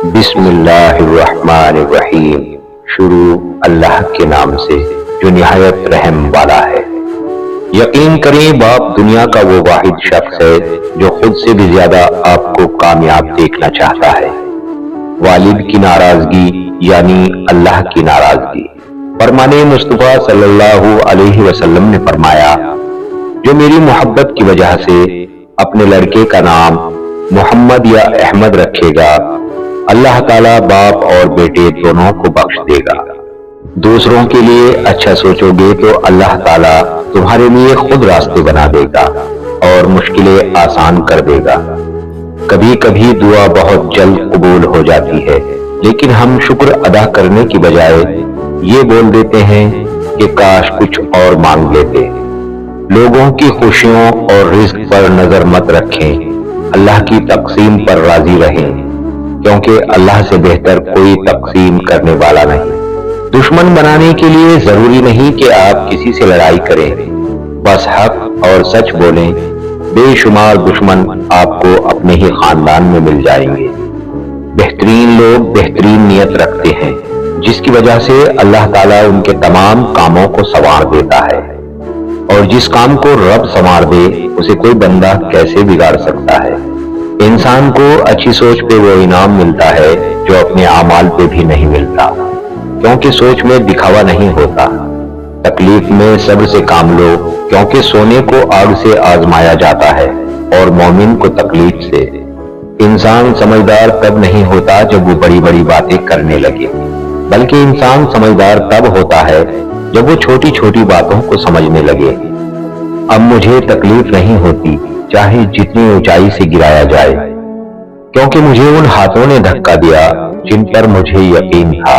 بسم اللہ الرحمن الرحیم۔ شروع اللہ کے نام سے جو نہایت رحم والا ہے۔ یقین کریں باپ دنیا کا وہ واحد شخص ہے جو خود سے بھی زیادہ آپ کو کامیاب دیکھنا چاہتا ہے۔ والد کی ناراضگی یعنی اللہ کی ناراضگی۔ فرمان مصطفیٰ صلی اللہ علیہ وسلم نے فرمایا، جو میری محبت کی وجہ سے اپنے لڑکے کا نام محمد یا احمد رکھے گا، اللہ تعالیٰ باپ اور بیٹے دونوں کو بخش دے گا۔ دوسروں کے لیے اچھا سوچو گے تو اللہ تعالیٰ تمہارے لیے خود راستے بنا دے گا اور مشکلیں آسان کر دے گا۔ کبھی کبھی دعا بہت جلد قبول ہو جاتی ہے، لیکن ہم شکر ادا کرنے کی بجائے یہ بول دیتے ہیں کہ کاش کچھ اور مانگ لیتے۔ لوگوں کی خوشیوں اور رزق پر نظر مت رکھیں، اللہ کی تقسیم پر راضی رہیں، کیونکہ اللہ سے بہتر کوئی تقسیم کرنے والا نہیں۔ دشمن بنانے کے لیے ضروری نہیں کہ آپ کسی سے لڑائی کریں، بس حق اور سچ بولیں، بے شمار دشمن آپ کو اپنے ہی خاندان میں مل جائیں گے۔ بہترین لوگ بہترین نیت رکھتے ہیں، جس کی وجہ سے اللہ تعالیٰ ان کے تمام کاموں کو سنوار دیتا ہے، اور جس کام کو رب سنوار دے اسے کوئی بندہ کیسے بگاڑ سکتا ہے۔ انسان کو اچھی سوچ پہ وہ انعام ملتا ہے جو اپنے اعمال پہ بھی نہیں ملتا، کیونکہ سوچ میں دکھاوا نہیں ہوتا۔ تکلیف میں صبر سے کام لو، کیونکہ سونے کو آگ سے آزمایا جاتا ہے اور مومن کو تکلیف سے۔ انسان سمجھدار تب نہیں ہوتا جب وہ بڑی بڑی باتیں کرنے لگے، بلکہ انسان سمجھدار تب ہوتا ہے جب وہ چھوٹی چھوٹی باتوں کو سمجھنے لگے۔ اب مجھے تکلیف نہیں ہوتی چاہے جتنی اونچائی سے گرایا جائے، کیونکہ مجھے ان ہاتھوں نے دھکا دیا جن پر مجھے یقین تھا